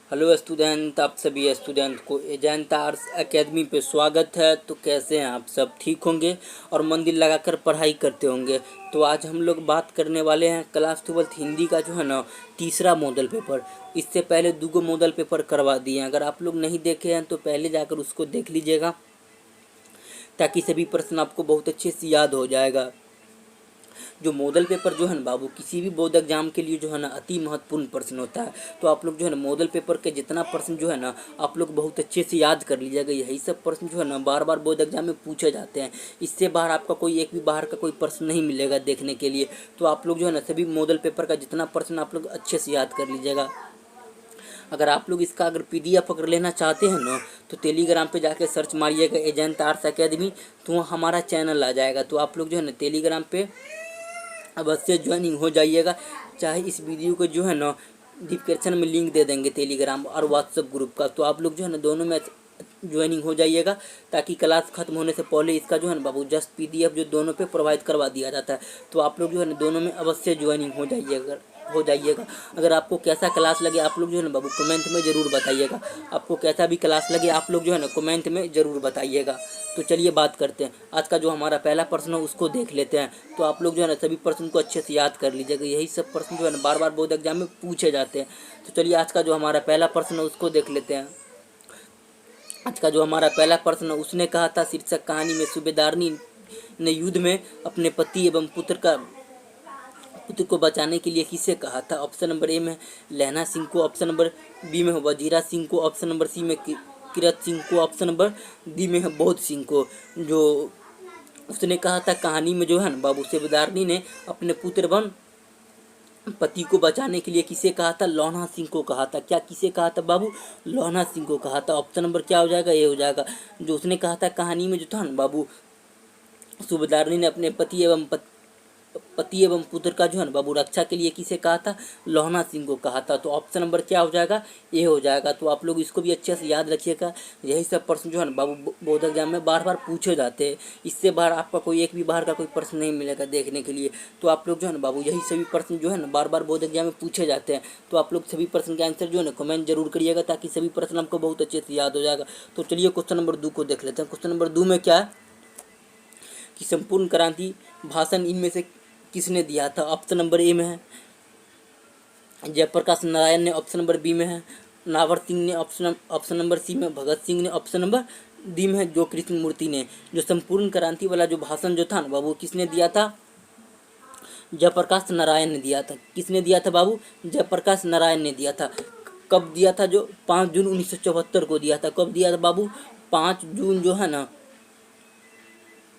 Hello student, आप सभी student को एजेंट आर्ट्स एकेडमी पे स्वागत है। तो कैसे हैं आप सब? ठीक होंगे और मन दिल लगाकर पढ़ाई करते होंगे। तो आज हम लोग बात करने वाले हैं क्लास 12 हिंदी का जो है ना तीसरा मॉडल पेपर। इससे पहले 2 मॉडल पेपर करवा दिए हैं। अगर आप लोग नहीं देखे हैं तो पहले जाकर उसको देख लीजिएगा, ताकि सभी प्रश्न आपको बहुत अच्छे से याद हो जाएगा। जो मॉडल पेपर जो है ना बाबू, किसी भी बोर्ड एग्जाम के लिए जो है ना अति महत्वपूर्ण प्रश्न होता है। तो आप लोग जो है ना मॉडल पेपर के जितना प्रश्न जो है ना आप लोग बहुत अच्छे से याद कर लीजिएगा। यही सब प्रश्न जो है ना बार बार बोर्ड एग्जाम में पूछे जाते हैं। इससे बाहर आपका कोई एक भी बाहर का कोई प्रश्न नहीं मिलेगा देखने के लिए। तो आप लोग जो है ना सभी मॉडल पेपर का जितना प्रश्न आप लोग अच्छे से याद कर लीजिएगा। अगर आप लोग इसका अगर PDF अगर लेना चाहते हैं ना, तो टेलीग्राम पे जाके सर्च मारिएगा एजेंट आर्ट्स एकेडमी, तो वहाँ हमारा चैनल आ जाएगा। तो आप लोग जो है ना टेलीग्राम पे अवश्य ज्वाइनिंग हो जाइएगा। चाहे इस वीडियो को जो है ना डिस्क्रिप्शन में लिंक दे देंगे टेलीग्राम और व्हाट्सएप ग्रुप का। तो आप लोग जो है ना दोनों में ज्वाइनिंग हो जाइएगा, ताकि क्लास खत्म होने से पहले इसका जो है ना बाबू जस्ट PDF जो दोनों पे प्रोवाइड करवा दिया जाता है। तो आप लोग जो है ना दोनों में अवश्य ज्वाइनिंग हो जाइएगा। अगर आपको कैसा क्लास लगे आप लोग जो है ना बाबू कमेंट में ज़रूर बताइएगा। आपको कैसा भी क्लास लगे आप लोग जो है ना कमेंट में ज़रूर बताइएगा। तो चलिए बात करते हैं। आज का जो हमारा पहला प्रश्न है उसको देख लेते हैं। तो आप लोग जो है ना सभी प्रश्न को अच्छे से याद कर लीजिएगा। यही सब प्रश्न जो है ना बार बार बोर्ड एग्जाम में पूछे जाते हैं। तो चलिए आज का जो हमारा पहला प्रश्न है उसको देख लेते हैं। आज का जो हमारा पहला प्रश्न है उसने कहा था, शीर्षक कहानी में सूबेदारनी ने युद्ध में अपने पति एवं पुत्र को बचाने के लिए किसे कहा था? ऑप्शन नंबर ए में लहना सिंह को, ऑप्शन नंबर बी में वजीरा सिंह को, ऑप्शन नंबर सी में किरत सिंह को, ऑप्शन नंबर डी में है बोध सिंह को। जो उसने कहा था कहानी में जो है ना बाबू सूबेदारनी ने अपने पुत्र एवं पति को बचाने के लिए किसे कहा था? लोहना सिंह को कहा था। क्या किसे कहा था बाबू? लोहना सिंह को कहा था। ऑप्शन नंबर क्या हो जाएगा? ये हो जाएगा। जो उसने कहा था कहानी में जो था ना बाबू सूबेदारनी ने अपने पति एवं पुत्र का जो है ना बाबू रक्षा के लिए किसे कहा था? लोहना सिंह को कहा था। तो ऑप्शन नंबर क्या हो जाएगा? ये हो जाएगा। तो आप लोग इसको भी अच्छे से याद रखिएगा। यही सब प्रश्न जो है ना बाबू बोर्ड एग्जाम में बार बार पूछे जाते हैं। इससे बाहर आपका कोई एक भी बाहर का कोई प्रश्न नहीं मिलेगा देखने के लिए। तो आप लोग जो है ना बाबू यही सभी प्रश्न जो है ना बार बार बोर्ड एग्जाम में पूछे जाते हैं। तो आप लोग सभी प्रश्न के आंसर जो है ना कमेंट जरूर करिएगा, ताकि सभी प्रश्न आपको बहुत अच्छे से याद हो जाएगा। तो चलिए क्वेश्चन नंबर 2 को देख लेते हैं। क्वेश्चन नंबर 2 में क्या है कि संपूर्ण क्रांति भाषण इनमें से किसने दिया था? ऑप्शन नंबर ए में है जयप्रकाश नारायण ने, ऑप्शन नंबर बी में है नावर सिंह ने, ऑप्शन नंबर सी में भगत सिंह ने, ऑप्शन नंबर डी में है जो कृष्ण मूर्ति ने। जो संपूर्ण क्रांति वाला जो भाषण जो था ना बाबू किसने दिया था? जयप्रकाश नारायण ने दिया था। किसने दिया था बाबू? जयप्रकाश नारायण ने दिया था। कब दिया था? जो 5 जून 1974 को दिया था। कब दिया था बाबू? 5 जून जो है ना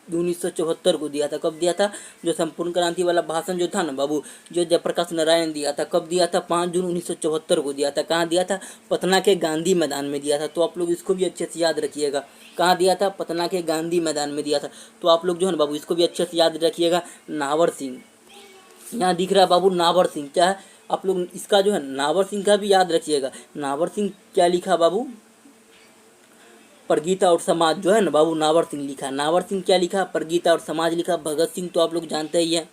1974 को दिया था। कब दिया था? जो संपूर्ण क्रांति वाला भाषण जो था ना बाबू, जो जयप्रकाश नारायण ने दिया था, कब दिया था? 5 जून 1974 को दिया था। कहाँ दिया था? पटना के गांधी मैदान में दिया था। तो आप लोग इसको भी अच्छे से याद रखिएगा। कहाँ दिया था? पटना के गांधी मैदान में दिया था। तो आप लोग जो है ना बाबू इसको भी अच्छे से याद रखिएगा। नावर सिंह, यहाँ दिख रहा है बाबू नावर सिंह, क्या है? आप लोग इसका जो है नावर सिंह का भी याद रखिएगा। नावर सिंह क्या लिखा बाबू? परगीता और समाज जो है ना बाबू नावर सिंह लिखा। नावर सिंह क्या लिखा? परगीता और समाज लिखा। भगत सिंह तो आप लोग जानते ही हैं।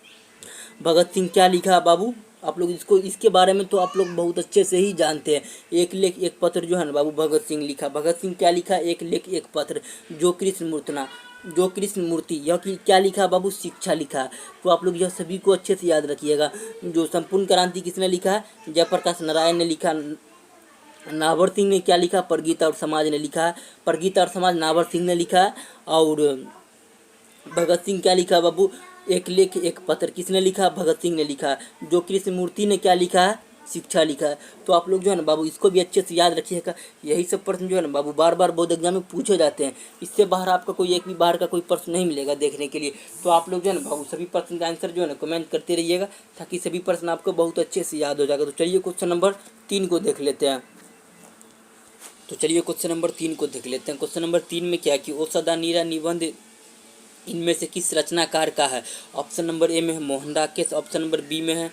भगत सिंह क्या लिखा बाबू? आप लोग इसको इसके बारे में तो आप लोग बहुत अच्छे से ही जानते हैं। एक लेख एक पत्र जो है ना बाबू भगत सिंह लिखा। भगत सिंह क्या लिखा? एक लेख एक पत्र। जो कृष्ण मूर्ति यह क्या लिखा बाबू? शिक्षा लिखा। तो आप लोग यह सभी को अच्छे से याद रखिएगा। जो संपूर्ण क्रांति किसने लिखा है? जयप्रकाश नारायण ने लिखा। नावर सिंह ने क्या लिखा? परगीता और समाज ने लिखा। परगीता और समाज नावर सिंह ने लिखा। और भगत सिंह क्या लिखा बाबू? एक लेख एक पत्र। किसने लिखा? भगत सिंह ने लिखा। जो कृष्ण मूर्ति ने क्या लिखा है? शिक्षा लिखा है। तो आप लोग जो है ना बाबू इसको भी अच्छे से याद रखिएगा। यही सब प्रश्न जो है ना बाबू बार बार बोर्ड एग्जाम में पूछे जाते हैं। इससे बाहर आपका कोई एक भी बाहर का कोई प्रश्न नहीं मिलेगा देखने के लिए। तो आप लोग जो है ना बाबू सभी प्रश्न का आंसर जो है ना कमेंट करते रहिएगा, ताकि सभी प्रश्न आपको बहुत अच्छे से याद हो जाएगा। तो चलिए क्वेश्चन नंबर 3 को देख लेते हैं। तो चलिए क्वेश्चन नंबर 3 को देख लेते हैं। क्वेश्चन नंबर 3 में क्या कि ओ सदा नीरा निबंध इनमें से किस रचनाकार का है? ऑप्शन नंबर ए में है Mohan Rakesh, option number B में है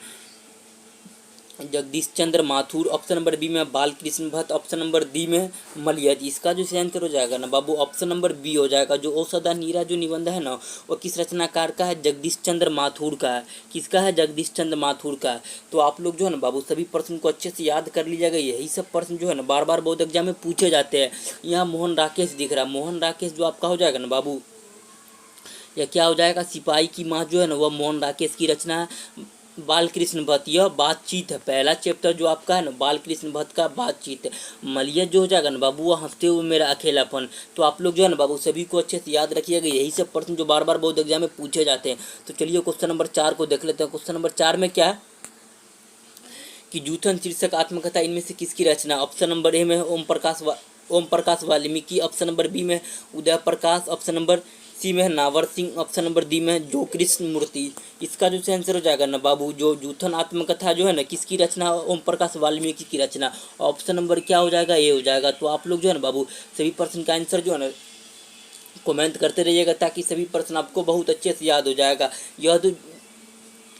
Jagdish Chandra Mathur, option number B में Balkrishna Bhatt, option number D में मलयज। इसका जो सही आंसर हो जाएगा ना बाबू ऑप्शन नंबर बी हो जाएगा। जो औषधा नीरा जो निबंध है ना वो किस रचनाकार का है? जगदीश चंद्र माथुर का है। किसका है? जगदीश चंद्र माथुर का है। तो आप लोग जो है ना बाबू सभी प्रश्न को अच्छे से याद कर लीजिएगा। यही सब प्रश्न जो है ना बार बार बोर्ड एग्जाम में पूछे जाते हैं। यहाँ मोहन राकेश दिख रहा है, मोहन राकेश जो आपका हो जाएगा ना बाबू या क्या हो जाएगा? सिपाही की माँ जो है ना वह मोहन राकेश की रचना है। बालकृष्ण भट्ट यह बातचीत है। पहला चैप्टर जो आपका है ना बालकृष्ण भट्ट का बातचीत है। मलयज जो हो जाएगा ना बाबू वह हंसते हुए मेरा अकेलापन। तो आप लोग जो है ना बाबू सभी को अच्छे से याद रखिएगा। यही सब प्रश्न जो बार बार बोर्ड एग्जाम में पूछे जाते हैं। तो चलिए क्वेश्चन नंबर 4 को देख लेते हैं। क्वेश्चन नंबर 4 में क्या है कि जूथन शीर्षक आत्मकथा इनमें से किसकी रचना? ऑप्शन नंबर ए में Om Prakash Valmiki, option number B में Uday Prakash, option number C में Navar Singh, option number D में जो कृष्ण मूर्ति। इसका जो आंसर हो जाएगा ना बाबू जो जूथन आत्मकथा जो है ना किसकी रचना? ओम प्रकाश वाल्मीकि की रचना। ऑप्शन नंबर क्या हो जाएगा? ए हो जाएगा। तो आप लोग जो है ना बाबू सभी प्रश्न का आंसर जो है ना कमेंट करते रहिएगा ताकि सभी प्रश्न आपको बहुत अच्छे से याद हो जाएगा। यह तो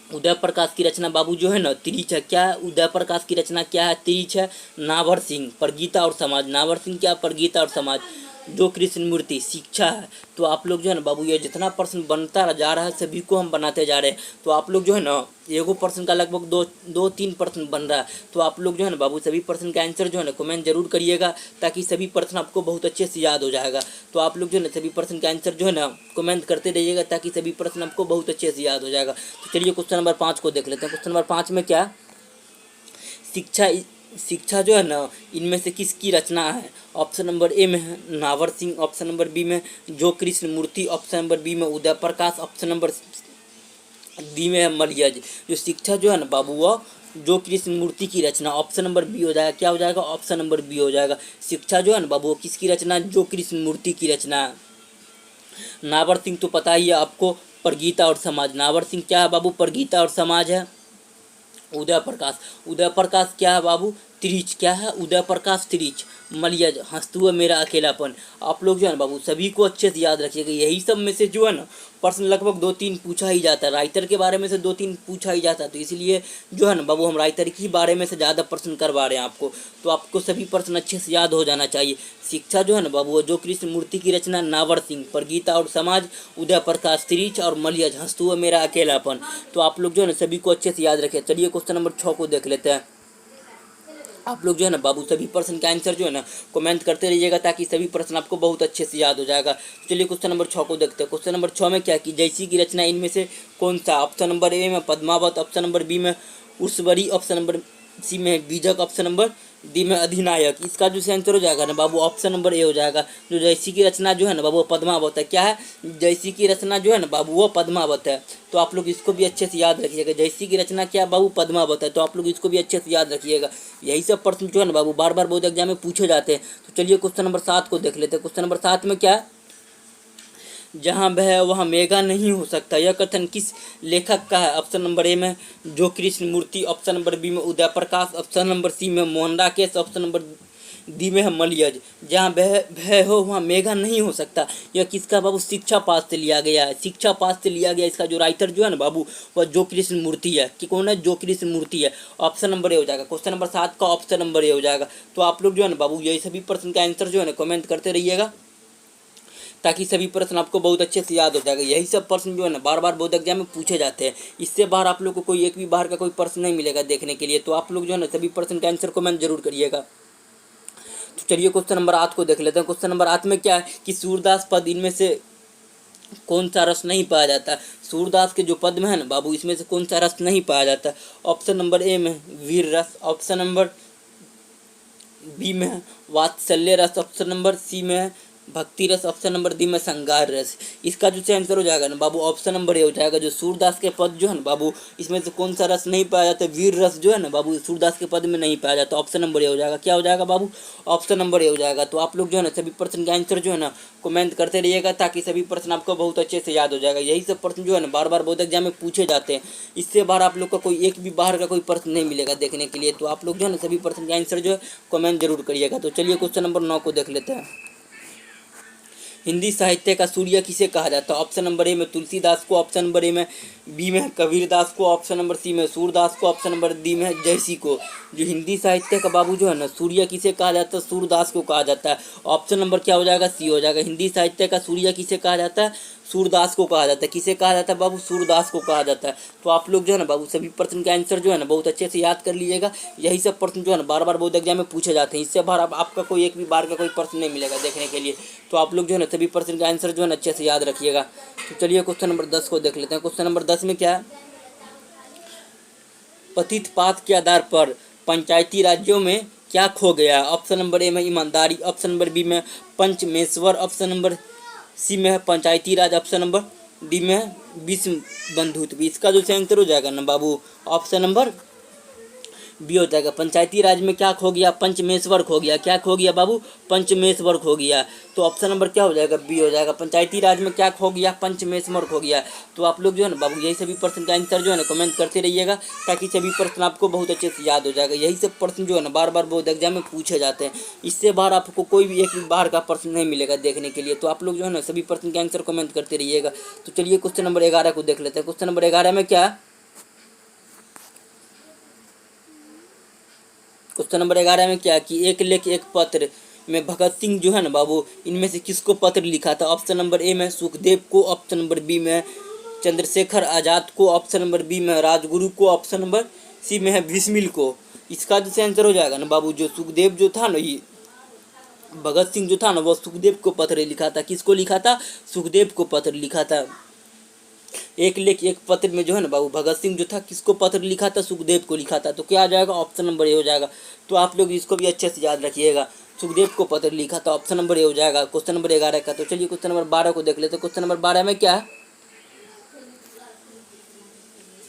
उदय प्रकाश की रचना बाबू जो है ना तिरिच है। क्या है? उदय प्रकाश की रचना क्या है? तिरिच है। नावर सिंह परगीता और समाज, नावर सिंह क्या? परगीता और समाज। जो कृष्ण मूर्ति शिक्षा है। तो आप लोग जो है ना बाबू ये जितना प्रश्न बनता जा रहा है सभी को हम बनाते जा रहे हैं। तो आप लोग जो है ना एगो प्रश्न का लगभग दो तीन प्रश्न बन रहा है। तो आप लोग जो है ना बाबू सभी प्रश्न का आंसर जो है ना कमेंट जरूर करिएगा ताकि सभी प्रश्न आपको बहुत अच्छे से याद हो जाएगा। तो आप लोग जो है ना सभी प्रश्न का आंसर जो है ना कमेंट करते रहिएगा ताकि सभी प्रश्न आपको बहुत अच्छे से याद हो जाएगा। तो चलिए क्वेश्चन नंबर 5 को देख लेते हैं। क्वेश्चन नंबर 5 में क्या शिक्षा जो है ना इनमें से किसकी रचना है? ऑप्शन नंबर ए में है Navar Singh, option number B में जो Krishnamurti, option number B में Uday Prakash, option number D में है मलयज। जो शिक्षा जो है ना बाबू वो जो कृष्ण मूर्ति की रचना। ऑप्शन नंबर बी हो जाएगा। क्या हो जाएगा? ऑप्शन नंबर बी हो जाएगा। शिक्षा जो है ना बाबू किसकी रचना? जो कृष्ण मूर्ति की रचना। नावर सिंह तो पता ही है आपको परगीता और समाज। नावर सिंह क्या है बाबू? परगीता और समाज है। उदय प्रकाश क्या है बाबू? तिरिच। क्या है? उदय प्रकाश तिरिच। मलयज हंसते हुए मेरा अकेलापन। आप लोग जो है ना बाबू सभी को अच्छे से याद रखिएगा। यही सब में से जो है ना प्रश्न लगभग 2-3 पूछा ही जाता है। राइटर के बारे में से 2-3 पूछा ही जाता है। तो इसलिए जो है ना बाबू हम राइटर के बारे में से ज़्यादा प्रश्न करवा रहे हैं आपको। तो आपको सभी प्रश्न अच्छे से याद हो जाना चाहिए। शिक्षा जो है ना बाबू जो कृष्ण मूर्ति की रचना नावर सिंह, परगीता और समाज, उदय प्रकाश तिरिच और मलयज हंसते हुए मेरा अकेलापन। तो आप लोग जो है ना सभी को अच्छे से याद रखें। चलिए क्वेश्चन नंबर 6 को देख लेते हैं। आप लोग जो है ना बाबू सभी प्रश्न का आंसर जो है ना कमेंट करते रहिएगा ताकि सभी प्रश्न आपको बहुत अच्छे से याद हो जाएगा। चलिए क्वेश्चन नंबर 6 को देखते हैं। क्वेश्चन नंबर 6 में क्या कि जैसी की रचना इनमें से कौन सा? ऑप्शन नंबर ए में पद्मावत, ऑप्शन नंबर बी में उर्सवरी, ऑप्शन नंबर सी में बीजक, ऑप्शन नंबर डी में अधिनायक। इसका जो आंसर हो जाएगा ना बाबू ऑप्शन नंबर ए हो जाएगा। जो जैसी की रचना जो है ना बाबू पद्मावत है। क्या है? जैसी की रचना जो है ना बाबू वो पद्मावत है। तो आप लोग इसको भी अच्छे से याद रखिएगा। जैसी की रचना क्या बाबू? पद्मावत है। तो आप लोग इसको भी अच्छे से याद रखिएगा। यही सब प्रश्न जो है ना बाबू बार बार बोर्ड एग्जाम में पूछे जाते हैं। तो चलिए क्वेश्चन नंबर 7 को देख लेते हैं। क्वेश्चन नंबर 7 में क्या है? जहाँ वह है वहाँ मेघा नहीं हो सकता। यह कथन किस लेखक का है? ऑप्शन नंबर ए में जो Krishnamurti, option number B में Uday Prakash, option number C में Mohan Rakesh, option number D में है मलयज। जहाँ भय हो वहाँ मेघा नहीं हो सकता। यह किसका बाबू? शिक्षा पाठ से लिया गया है। शिक्षा पाठ से लिया गया। इसका जो राइटर जो है ना बाबू वह जो कृष्ण मूर्ति है। कि कौन है? जो कृष्ण मूर्ति है। ऑप्शन नंबर ए हो जाएगा। क्वेश्चन नंबर 7 का ऑप्शन नंबर ए हो जाएगा। तो आप लोग जो है ना बाबू यही सभी प्रश्न का आंसर जो है ना कमेंट करते रहिएगा ताकि सभी प्रश्न आपको बहुत अच्छे से याद हो जाएगा। यही सब प्रश्न जो है ना बार बार बोर्ड एग्जाम में पूछे जाते हैं। इससे बाहर आप लोग को कोई एक भी बाहर का कोई प्रश्न नहीं मिलेगा देखने के लिए। तो आप लोग जो है ना सभी प्रश्न का आंसर कमेंट जरूर करिएगा। तो चलिए क्वेश्चन नंबर 8 को देख लेते हैं। क्वेश्चन नंबर 8 में क्या है कि सूरदास पद इनमें से कौन सा रस नहीं पाया जाता? सूरदास के जो पद में है ना बाबू इसमें से कौन सा रस नहीं पाया जाता? ऑप्शन नंबर ए में वीर रस, ऑप्शन नंबर बी में है वात्सल्य रस, ऑप्शन नंबर सी में है भक्ति रस, ऑप्शन नंबर डी में श्रृंगार रस। इसका जो आंसर हो जाएगा ना बाबू ऑप्शन नंबर ए हो जाएगा। जो सूरदास के पद जो है ना बाबू इसमें से कौन सा रस नहीं पाया जाता? वीर रस जो है ना बाबू सूरदास के पद में नहीं पाया जाता। ऑप्शन नंबर ए हो जाएगा। क्या हो जाएगा बाबू? ऑप्शन नंबर ए हो जाएगा। तो आप लोग जो है ना सभी प्रश्न का आंसर जो है ना कमेंट करते रहिएगा ताकि सभी प्रश्न आपको बहुत अच्छे से याद हो जाएगा। यही सब प्रश्न जो है ना बार बार बोर्ड एग्जाम में पूछे जाते हैं। इससे बाहर आप लोग का कोई एक भी बाहर का कोई प्रश्न नहीं मिलेगा देखने के लिए। तो आप लोग जो है ना सभी प्रश्न का आंसर जो है कमेंट जरूर करिएगा। तो चलिए क्वेश्चन नंबर 9 को देख लेते हैं। हिंदी साहित्य का सूर्य किसे कहा जाता है? ऑप्शन नंबर ए में तुलसीदास को, ऑप्शन नंबर ए में बी में कबीरदास को, ऑप्शन नंबर सी में सूरदास को, ऑप्शन नंबर डी में जयसी को। जो हिंदी साहित्य का बाबू जो है ना सूर्य किसे कहा जाता है? सूरदास को कहा जाता है। ऑप्शन नंबर क्या हो जाएगा? सी हो जाएगा। हिंदी साहित्य का सूर्य किसे कहा जाता है? सूरदास को कहा जाता है। किसे कहा जाता है बाबू? सूरदास को कहा जाता है। तो आप लोग जो है ना बाबू सभी प्रश्न का आंसर जो है ना बहुत अच्छे से याद कर लीजिएगा। यही सब प्रश्न जो है ना बार बार बोर्ड एग्जाम में पूछे जाते हैं। इससे बार आपका कोई एक भी बार का कोई प्रश्न नहीं मिलेगा देखने के लिए। तो आप लोग जो है ना सभी प्रश्न का आंसर जो है ना अच्छे से याद रखिएगा। तो चलिए क्वेश्चन नंबर 10 को देख लेते हैं। क्वेश्चन नंबर 10 में क्या है? पतित पात के आधार पर पंचायती राज्यों में क्या खो गया? ऑप्शन नंबर ए में ईमानदारी, ऑप्शन नंबर बी में पंचमेश्वर, ऑप्शन नंबर सी में है पंचायती राज, ऑप्शन नंबर डी में है विश्व बंधुत्व। इसका जो आंसर हो जाएगा ना बाबू ऑप्शन नंबर बी हो जाएगा। पंचायती राज में क्या खो गया? पंचमेश्वर खो गया। क्या खो गया बाबू? पंचमेश्वर खो गया। तो ऑप्शन नंबर क्या हो जाएगा? बी हो जाएगा। पंचायती राज में क्या खो गया? पंचमेश्वर खो गया। तो आप लोग जो है ना बाबू यही सभी प्रश्न का आंसर जो है ना कमेंट करते रहिएगा ताकि सभी प्रश्न आपको बहुत अच्छे से याद हो जाएगा। यही सब प्रश्न जो है ना बार बार बोर्ड एग्जाम में पूछे जाते हैं। इससे बाहर आपको कोई भी एक बाहर का प्रश्न नहीं मिलेगा देखने के लिए। तो आप लोग जो है ना सभी प्रश्न के आंसर कमेंट करते रहिएगा। तो चलिए क्वेश्चन नंबर 11 को देख लेते हैं। क्वेश्चन नंबर 11 में क्या? क्वेश्चन नंबर 11 में क्या कि एक लेख एक पत्र में भगत सिंह जो है ना बाबू इनमें से किसको पत्र लिखा था? ऑप्शन नंबर ए में सुखदेव को, ऑप्शन नंबर बी में चंद्रशेखर आजाद को, ऑप्शन नंबर बी में राजगुरु को, ऑप्शन नंबर सी में है बिस्मिल को। इसका जो आंसर हो जाएगा ना बाबू जो सुखदेव जो था ना ये भगत सिंह जो था ना वो सुखदेव को पत्र लिखा था। किसको लिखा था? सुखदेव को पत्र लिखा था। एक लेख एक पत्र में जो है ना बाबू भगत सिंह जो था किसको पत्र लिखा था? सुखदेव को लिखा था। तो क्या आ जाएगा? ऑप्शन नंबर ए हो जाएगा। तो आप लोग इसको भी अच्छे से याद रखिएगा। सुखदेव को पत्र लिखा था, ऑप्शन नंबर ए हो जाएगा क्वेश्चन नंबर 11 का। तो चलिए क्वेश्चन नंबर 12 को देख लेते हैं। क्वेश्चन नंबर 12 में क्या है?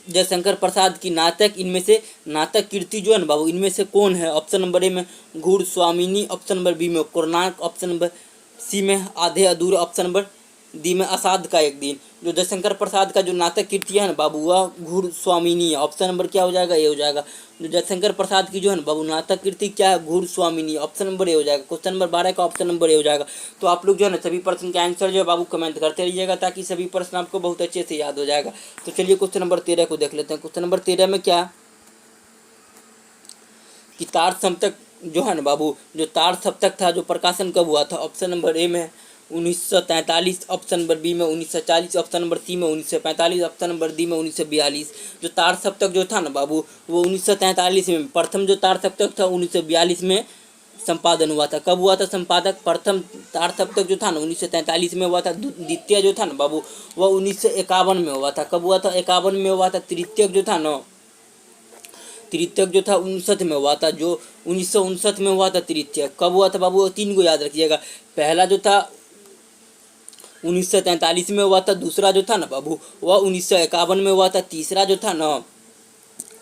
जयशंकर प्रसाद की नाटक इनमें से नाटक कीर्ति जो है ना बाबू इनमें से कौन है? ऑप्शन नंबर ए में घूर स्वामिनी, ऑप्शन नंबर बी में कोणार्क, ऑप्शन नंबर सी में आधे अधूरे, ऑप्शन नंबर दी में असाध का एक दिन। जो जयशंकर प्रसाद का जो नाटक कीर्ति है ना बाबू वह घूर स्वामिनी है। ऑप्शन नंबर क्या हो जाएगा? ए हो जाएगा। जो जयशंकर प्रसाद की जो है ना बाबू नाटक कीर्ति क्या है? घूर स्वामिनी, ऑप्शन नंबर ए हो जाएगा। क्वेश्चन नंबर 12 का ऑप्शन नंबर ए हो जाएगा। तो आप लोग जो है ना सभी प्रश्न के आंसर जो है बाबू कमेंट करते रहिएगा ताकि सभी प्रश्न आपको बहुत अच्छे से याद हो जाएगा। तो चलिए क्वेश्चन नंबर 13 को देख लेते हैं। क्वेश्चन नंबर 13 में क्या कि तार सप्तक जो है ना बाबू जो तार सप्तक था जो प्रकाशन कब हुआ था? ऑप्शन नंबर ए में 1943, ऑप्शन नंबर बी में 1940, ऑप्शन नंबर सी में 1945, ऑप्शन नंबर डी में 1942। जो तार सप्तक जो था ना बाबू वो 1943 में प्रथम जो तार सप्तक था 1942 में संपादन हुआ था। कब हुआ था संपादक? प्रथम तार सप्तक जो था ना 1943 में हुआ था। द्वितीय जो था ना बाबू वह 1951 में हुआ था। कब हुआ था? 51 में हुआ था। तृतीयक जो था ना तृतीयक जो था 59 में हुआ था। जो 1959 में हुआ था तृतीयक कब हुआ था बाबू? तीन को याद रखिएगा। पहला जो था 1943 में हुआ था, दूसरा जो था ना बाबू वह 1951 में हुआ था, तीसरा जो था ना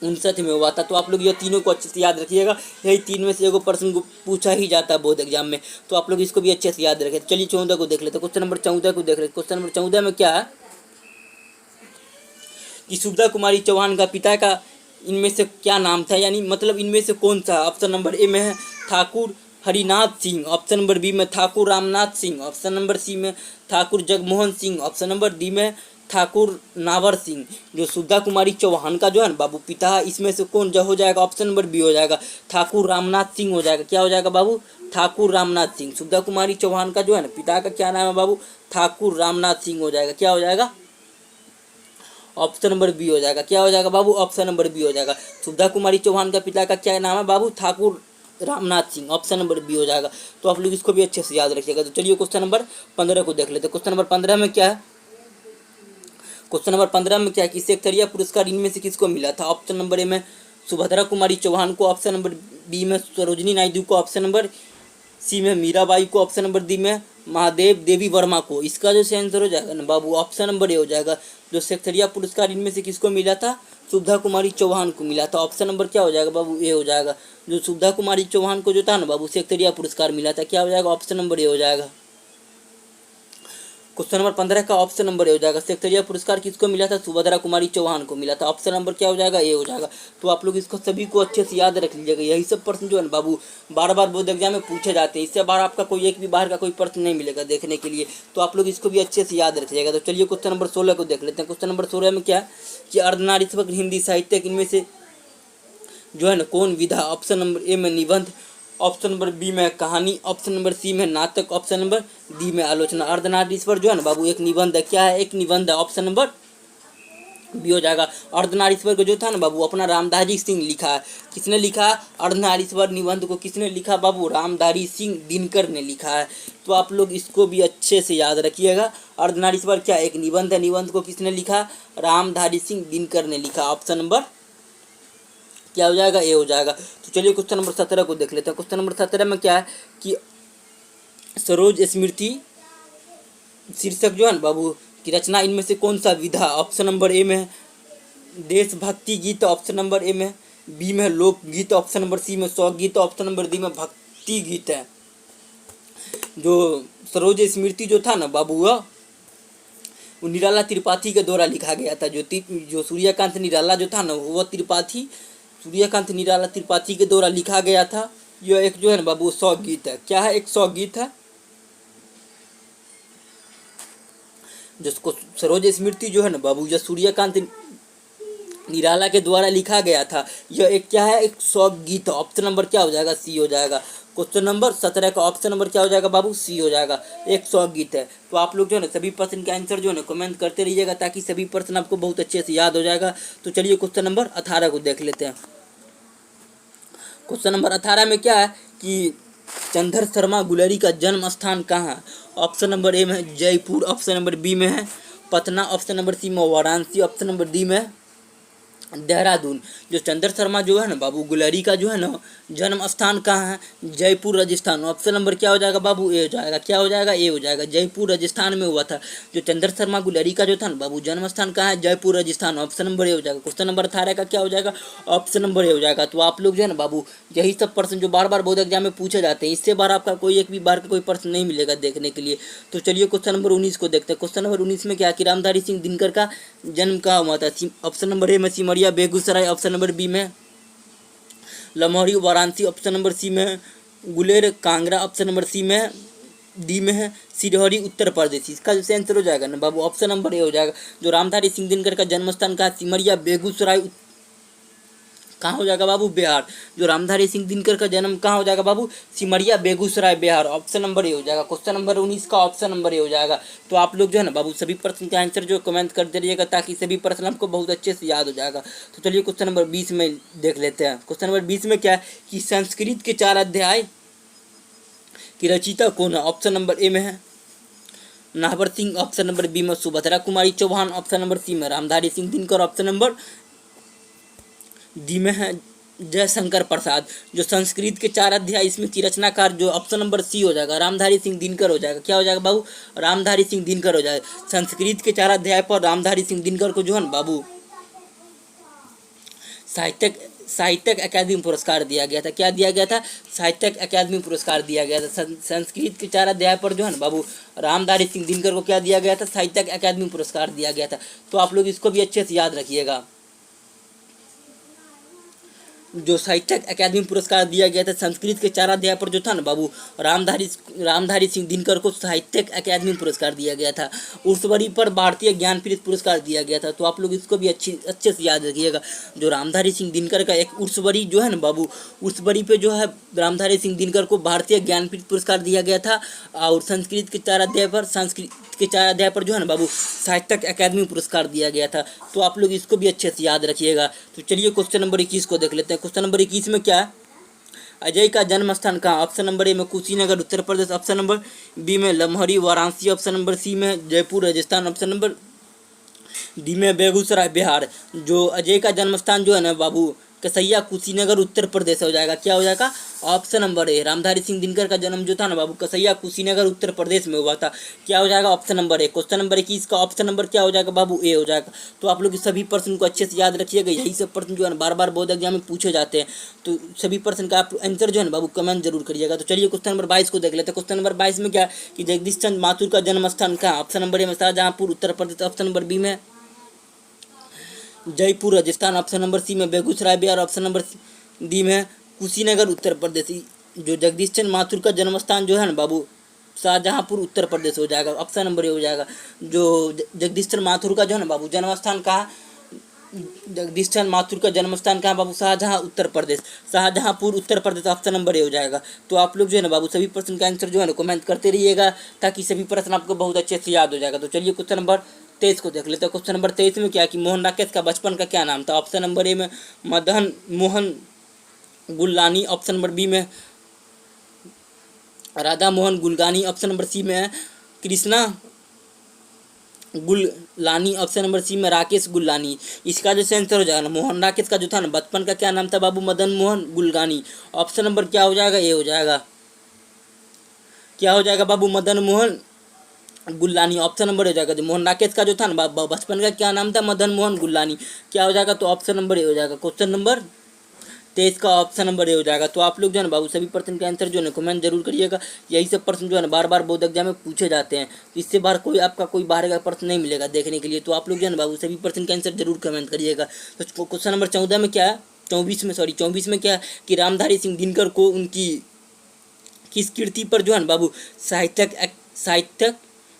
59 में हुआ था। तो आप लोग ये तीनों को अच्छे से याद रखिएगा। यही तीन में से एगो प्रश्न को पूछा ही जाता है बोर्ड एग्जाम में। तो आप लोग इसको भी अच्छे से याद रखें। चलिए 14 को देख लेते हैं। क्वेश्चन नंबर 14 को देख लेते। क्वेश्चन नंबर 14 में क्या है कि सुविधा कुमारी चौहान का पिता का इनमें से क्या नाम था? यानी मतलब इनमें से कौन सा? ऑप्शन नंबर ए में है Thakur Harinath Singh, option number B में Thakur Ramnath Singh, option number C में Thakur Jagmohan Singh, option number D में ठाकुर नावर सिंह। जो सुधा कुमारी चौहान का जो है ना बाबू पिता है इसमें से कौन जो हो जाएगा? ऑप्शन नंबर बी हो जाएगा ठाकुर रामनाथ सिंह हो जाएगा। क्या हो जाएगा बाबू? ठाकुर रामनाथ सिंह। सुधा कुमारी चौहान का जो है ना पिता का क्या नाम है बाबू? ठाकुर रामनाथ सिंह हो जाएगा। क्या हो जाएगा? ऑप्शन नंबर बी हो जाएगा। क्या हो जाएगा बाबू? ऑप्शन नंबर बी हो जाएगा। सुधा कुमारी चौहान का पिता का क्या नाम है बाबू? Thakur Ramnath Singh. Option number B हो जाएगा। तो आप लोग इसको भी अच्छे से याद रखिएगा। तो चलिए क्वेश्चन नंबर 15 को देख लेते हैं। क्वेश्चन नंबर 15 में क्या है? क्वेश्चन नंबर 15 में क्या है कि सेक्टरिया पुरस्कार इनमें से किसको मिला था? ऑप्शन नंबर ए में सुभद्रा कुमारी चौहान को, ऑप्शन नंबर बी में सरोजिनी नायडू को, ऑप्शन नंबर सी में मीराबाई को, ऑप्शन नंबर डी में महादेव देवी वर्मा को। इसका जो आंसर हो जाएगा ना बाबू ऑप्शन नंबर ए हो जाएगा। जो सेक्टरिया पुरस्कार इनमें से किसको मिला था? सुधा कुमारी चौहान को मिला था। ऑप्शन नंबर क्या हो जाएगा बाबू? ए हो जाएगा। जो सुधा कुमारी चौहान को जो था ना बाबू सेक्टरिया पुरस्कार मिला था क्या हो जाएगा? ऑप्शन नंबर ए हो जाएगा। क्वेश्चन नंबर 15 का ऑप्शन नंबर ए हो जाएगा। सेक्टरिया पुरस्कार किसको मिला था? सुभद्रा कुमारी चौहान को मिला था। ऑप्शन नंबर क्या हो जाएगा? ए हो जाएगा। तो आप लोग इसको सभी को अच्छे से याद रख लीजिएगा। यही सब प्रश्न जो है ना बाबू बार बार बोर्ड एग्जाम में पूछे जाते हैं। इससे बार आपका कोई एक भी बाहर का कोई प्रश्न नहीं मिलेगा देखने के लिए। तो आप लोग इसको भी अच्छे से याद रखिएगा। तो चलिए क्वेश्चन नंबर 16 को देख लेते हैं। क्वेश्चन नंबर 16 में क्या है कि अर्धनारीश्वक हिंदी साहित्य इनमें से जो है ना कौन विधा? ऑप्शन नंबर ए में निबंध, ऑप्शन नंबर बी में कहानी, ऑप्शन नंबर सी में नाटक, ऑप्शन नंबर डी में आलोचना। अर्धनारीश्वर जो है ना बाबू एक निबंध है। क्या है? एक निबंध है। ऑप्शन नंबर बी हो जाएगा। अर्धनारीश्वर को जो था ना बाबू अपना रामधारी सिंह लिखा है। किसने लिखा? अर्धनारीश्वर निबंध को किसने लिखा बाबू? रामधारी सिंह दिनकर ने लिखा है। तो आप लोग इसको भी अच्छे से याद रखिएगा। अर्धनारीश्वर क्या एक निबंध है। निबंध को किसने लिखा? रामधारी सिंह दिनकर ने लिखा। ऑप्शन नंबर क्या हो जाएगा? ए हो जाएगा। तो चलिए क्वेश्चन नंबर 17 को देख लेते हैं। क्वेश्चन नंबर 17 में क्या है कि सरोज स्मृति शीर्षक जो है ना बाबू की रचना इनमें से कौन सा विधा? ऑप्शन नंबर ए में देशभक्ति गीत, ऑप्शन नंबर ए में बी में लोकगीत, ऑप्शन नंबर सी में शौक गीत, ऑप्शन नंबर डी में भक्ति गीत है। जो सरोज स्मृति जो था ना बाबू वो निराला त्रिपाठी के द्वारा लिखा गया था। जो सूर्यकांत निराला जो था ना वो सूर्यकांत निराला त्रिपाठी के द्वारा लिखा गया था। यह एक जो है ना बाबू शौक गीत है। क्या है? एक शौक गीत है जिसको सरोज स्मृति जो है ना बाबू यह सूर्यकांत निराला के द्वारा लिखा गया था। यह एक क्या है? एक शौक गीत। ऑप्शन नंबर क्या हो जाएगा? सी हो जाएगा। क्वेश्चन नंबर 17 का ऑप्शन नंबर क्या हो जाएगा बाबू? सी हो जाएगा। एक शौक गीत है। तो आप लोग जो है ना सभी प्रश्न के आंसर जो है ना कमेंट करते रहिएगा ताकि सभी प्रश्न आपको बहुत अच्छे से याद हो जाएगा। तो चलिए क्वेश्चन नंबर 18 को देख लेते हैं। क्वेश्चन नंबर 18 में क्या है कि चंद्र शर्मा गुलेरी का जन्म स्थान कहाँ है? ऑप्शन नंबर ए में जयपुर, ऑप्शन नंबर बी में है पटना, ऑप्शन नंबर सी में वाराणसी, ऑप्शन नंबर डी में देहरादून। जो चंद्र शर्मा जो है ना बाबू गुलेरी का जो है ना जन्म स्थान कहाँ है? जयपुर राजस्थान। ऑप्शन नंबर क्या हो जाएगा बाबू? ए हो जाएगा। क्या हो जाएगा? ए हो जाएगा। जयपुर राजस्थान में हुआ था। जो चंद्र शर्मा गुलेरी का जो था ना बाबू जन्म स्थान कहाँ है? Jaipur Rajasthan. Option number A हो जाएगा। क्वेश्चन नंबर 18 का क्या हो जाएगा? ऑप्शन नंबर ए हो जाएगा। तो आप लोग जो है ना बाबू यही सब प्रश्न जो बार बार बोर्ड एग्जाम में पूछे जाते हैं, इससे बार आपका कोई एक भी बार का कोई प्रश्न नहीं मिलेगा देखने के लिए। तो चलिए क्वेश्चन नंबर 19 को देखते हैं। क्वेश्चन नंबर 19 में क्या कि रामधारी सिंह दिनकर का जन्म कहाँ हुआ था? ऑप्शन नंबर ए में Simaria Begusarai, option number B में Lamahri Varanasi, option number C में Guler Kangra, option number C में डी में है सिरहरी उत्तर प्रदेश। इसका जो आंसर हो जाएगा ना बाबू ऑप्शन नंबर ए हो जाएगा। जो रामधारी सिंह दिनकर का जन्म स्थान का सिमरिया बेगूसराय कहाँ हो जाएगा बाबू? बिहार। जो रामधारी सिंह दिनकर का जन्म कहाँ हो जाएगा बाबू? Simaria Begusarai Bihar. Option number A हो जाएगा। क्वेश्चन नंबर 19 का ऑप्शन नंबर ए हो जाएगा। तो आप लोग जो है ना बाबू सभी प्रश्न के आंसर जो कमेंट करते रहिएगा ताकि सभी प्रश्न आपको बहुत अच्छे से याद हो जाएगा। तो चलिए क्वेश्चन नंबर 20 में देख लेते हैं। क्वेश्चन नंबर 20 में क्या है कि संस्कृत के 4 अध्याय की रचयिता कौन है? ऑप्शन नंबर ए में है नाहवर सिंह, ऑप्शन नंबर बी में Subhadra Kumari Chauhan, option number C में Ramdhari Singh Dinkar, option number D में है जयशंकर प्रसाद। जो संस्कृत के 4 अध्याय इसमें की रचनाकार जो ऑप्शन नंबर सी हो जाएगा रामधारी सिंह दिनकर हो जाएगा। क्या हो जाएगा बाबू? रामधारी सिंह दिनकर हो जाएगा। संस्कृत के 4 अध्याय पर रामधारी सिंह दिनकर को जो है बाबू साहित्यक अकादमी पुरस्कार दिया गया था। क्या दिया गया था? साहित्यक अकादमी पुरस्कार दिया गया था। संस्कृत के 4 अध्याय पर जो है बाबू रामधारी सिंह दिनकर को क्या दिया गया था? साहित्यक अकादमी पुरस्कार दिया गया था। तो आप लोग इसको भी अच्छे से याद रखिएगा। जो साहित्यक अकादमी पुरस्कार दिया गया था संस्कृत के 4 अध्याय पर जो था ना बाबू रामधारी सिंह दिनकर को साहित्यक अकादमी पुरस्कार दिया गया था। उर्सवरी पर भारतीय ज्ञानपीठ पुरस्कार दिया गया था। तो आप लोग इसको भी अच्छे से याद रखिएगा। जो रामधारी सिंह दिनकर का एक उर्सवरी जो है ना बाबू उर्सवरी पे जो है रामधारी सिंह दिनकर को भारतीय ज्ञानपीठ पुरस्कार दिया गया था। और संस्कृत के 4 अध्याय पर जो है ना बाबू साहित्यक अकादमी पुरस्कार दिया गया था। तो आप लोग इसको भी अच्छे से याद रखिएगा। तो चलिए क्वेश्चन नंबर 21 को देख लेते हैं। क्वेश्चन नंबर 21 में क्या है? अजय का जन्म स्थान कहाँ? ऑप्शन नंबर ए में कुशीनगर उत्तर प्रदेश, ऑप्शन नंबर बी में Lamahri Varanasi, option number C में Jaipur Rajasthan, option number D में बेगूसराय बिहार। जो अजय का जन्म स्थान जो है ना बाबू कसैया कुशीनगर उत्तर प्रदेश हो जाएगा। क्या हो जाएगा? ऑप्शन नंबर ए। रामधारी सिंह दिनकर का जन्म जो था ना बाबू कसैया कुशीनगर उत्तर प्रदेश में हुआ था। क्या हो जाएगा? ऑप्शन नंबर ए। क्वेश्चन नंबर 21 का ऑप्शन नंबर क्या हो जाएगा बाबू? ए हो जाएगा। तो आप लोग सभी प्रश्न को अच्छे से याद रखिएगा, यही सब प्रश्न जो है ना बार बार बोर्ड एग्जाम में पूछे जाते हैं, तो सभी प्रश्न का आप आंसर जो है ना बाबू कमेंट जरूर करिएगा। तो चलिए क्वेश्चन नंबर 22 को देख लेते हैं। क्वेश्चन नंबर 22 में क्या कि जगदीश चंद्र माथुर का जन्म स्थान कहाँ? ऑप्शन नंबर ए में Shahjahanpur Uttar Pradesh. Option number B में Jaipur Rajasthan. Option number C में Begusarai Bihar. Option number D में कुशीनगर उत्तर प्रदेश। जो जगदीश चंद्र माथुर का जन्म स्थान जो है ना बाबू शाहजहांपुर उत्तर प्रदेश हो जाएगा। ऑप्शन नंबर ए हो जाएगा। जो जगदीश चंद्र माथुर का जो है ना बाबू जन्म स्थान कहाँ? जगदीश चंद्र माथुर का जन्म स्थान कहाँ बाबू? Shahjahan Uttar Pradesh, Shahjahanpur Uttar Pradesh. Option number A हो जाएगा। तो आप लोग जो है ना बाबू सभी प्रश्न का आंसर जो है ना कमेंट करते रहिएगा, ताकि सभी प्रश्न आपको बहुत अच्छे से याद हो जाएगा। तो चलिए क्वेश्चन नंबर 23 को देख लेते हैं। क्वेश्चन नंबर 23 में क्या कि मोहन राकेश का बचपन का क्या नाम था? ऑप्शन नंबर ए में Madan Mohan Gullani. Option number B में Radha Mohan Gulgani. Option number C में Krishna Gullani. Option number C में राकेश गुल्लानी। इसका जो आंसर हो जाएगा ना मोहन राकेश का जो था ना बचपन का क्या नाम था बाबू? मदन मोहन गुलगानी। ऑप्शन नंबर क्या हो जाएगा? ए हो जाएगा। क्या हो जाएगा बाबू? मदन मोहन गुल्लानी। ऑप्शन नंबर हो जाएगा। जो मोहन राकेश का जो था ना बचपन का क्या नाम था? मदन मोहन गुल्लानी। क्या हो जाएगा? तो ऑप्शन नंबर ए हो जाएगा। क्वेश्चन नंबर 23 का ऑप्शन नंबर ए हो जाएगा। तो आप लोग जो है ना बाबू सभी प्रश्न के आंसर जो है ना कमेंट जरूर करिएगा, यही सब प्रश्न जो है ना बार बार बोर्ड एग्जाम में पूछे जाते हैं, तो इससे बाहर कोई आपका कोई बाहर का प्रश्न नहीं मिलेगा देखने के लिए। तो आप लोग जो है ना बाबू सभी प्रश्न के आंसर जरूर कमेंट करिएगा। तो क्वेश्चन नंबर 14 में क्या है? 24 में क्या है कि रामधारी सिंह दिनकर को उनकी किस कृति पर जो है ना बाबू साहित्यक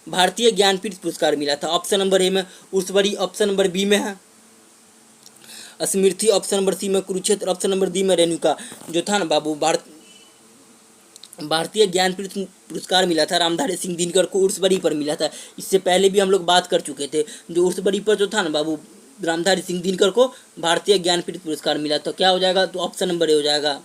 भारतीय ज्ञानपीठ पुरस्कार मिला था? ऑप्शन नंबर ए में उर्सबरी। ऑप्शन नंबर बी में है स्मृति। ऑप्शन नंबर सी में कुरुक्षेत्र। ऑप्शन नंबर डी में रेणुका। जो था ना बाबू भारतीय ज्ञानपीठ पुरस्कार मिला था रामधारी सिंह दिनकर को उर्सबरी पर मिला था। इससे पहले भी हम लोग बात कर चुके थे। जो उर्सबरी पर जो था ना बाबू रामधारी सिंह दिनकर को भारतीय ज्ञानपीठ पुरस्कार मिला। तो क्या हो जाएगा? तो ऑप्शन नंबर ए हो जाएगा।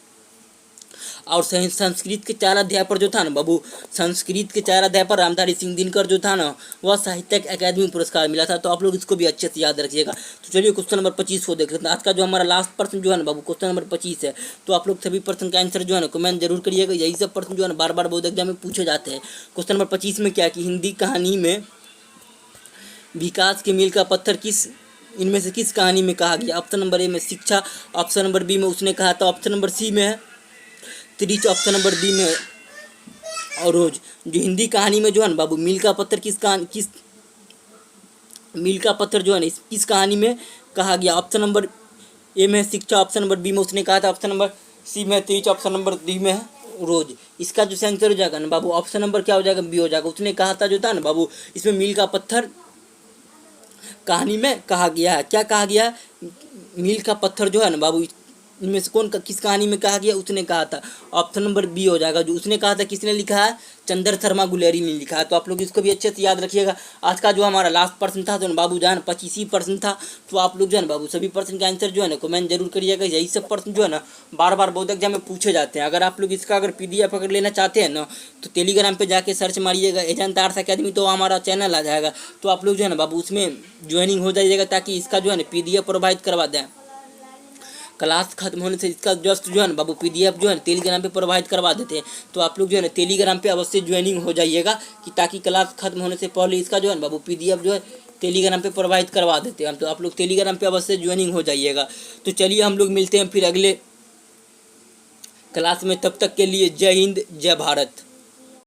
और संस्कृत के 4 अध्याय पर जो था ना बाबू संस्कृत के 4 अध्याय पर रामधारी सिंह दिनकर जो था ना वह साहित्यिक अकादमी पुरस्कार मिला था। तो आप लोग इसको भी अच्छे से याद रखिएगा। तो चलिए क्वेश्चन नंबर 25 को देख लेते हैं। आज का जो हमारा लास्ट प्रश्न जो है ना बाबू क्वेश्चन नंबर 25 है। तो आप लोग सभी प्रश्न का आंसर जो है ना कमेंट जरूर करिएगा, यही सब प्रश्न जो है ना बार बार बोर्ड एग्जाम में पूछे जाते हैं। क्वेश्चन नंबर 25 में क्या कि हिंदी कहानी में विकास के मील का पत्थर किस इनमें से किस कहानी में कहा गया? ऑप्शन नंबर ए में शिक्षा। ऑप्शन नंबर बी में उसने कहा था। ऑप्शन नंबर सी में है त्रिच। ऑप्शन नंबर डी में और रोज। जो हिंदी कहानी में जो है ना बाबू मील का पत्थर किस मील का पत्थर जो है ना किस कहानी में कहा गया? ऑप्शन नंबर ए में शिक्षा। ऑप्शन नंबर बी में उसने कहा था। ऑप्शन नंबर सी में त्रिच। ऑप्शन नंबर डी में है रोज। इसका जो आंसर हो जाएगा ना बाबू ऑप्शन नंबर क्या हो जाएगा? बी हो जाएगा। उसने कहा था जो था ना बाबू इसमें मील का पत्थर कहानी में कहा गया है। क्या कहा गया? मील का पत्थर जो है ना बाबू इनमें से किस कहानी में कहा गया? उसने कहा था। ऑप्शन नंबर बी हो जाएगा। जो उसने कहा था किसने लिखा है? चंद्र शर्मा गुलेरी ने लिखा है। तो आप लोग इसको भी अच्छे से याद रखिएगा। आज का जो हमारा लास्ट प्रश्न था तो बाबू जान 25 प्रश्न था। तो आप लोग जो है ना बाबू सभी प्रश्न का आंसर जो है ना कमेंट जरूर करिएगा, यही सब प्रश्न जो है ना बार बार बोर्ड एग्जाम में पूछे जाते हैं। अगर आप लोग इसका अगर PDF अगर लेना चाहते हैं ना तो टेलीग्राम पर जाके सर्च मारिएगा एजेंट आर्ट्स अकेडमी, तो हमारा चैनल आ जाएगा। तो आप लोग जो है ना बाबू उसमें ज्वाइनिंग हो जाइएगा, ताकि इसका जो है ना PDF प्रोवाइड करवा दें। क्लास खत्म होने से इसका जस्ट जो है ना बाबू PDF जो है ना टेलीग्राम पे प्रोवाइड करवा देते हैं। तो आप लोग जो है ना टेलीग्राम पे अवश्य ज्वाइनिंग हो जाइएगा, कि ताकि क्लास खत्म होने से पहले इसका जो है ना बाबू PDF जो है टेलीग्राम पे प्रोवाइड करवा देते हैं। तो आप लोग टेलीग्राम पे अवश्य ज्वाइनिंग हो जाइएगा। तो चलिए हम लोग मिलते हैं फिर अगले क्लास में, तब तक के लिए जय हिंद जय भारत।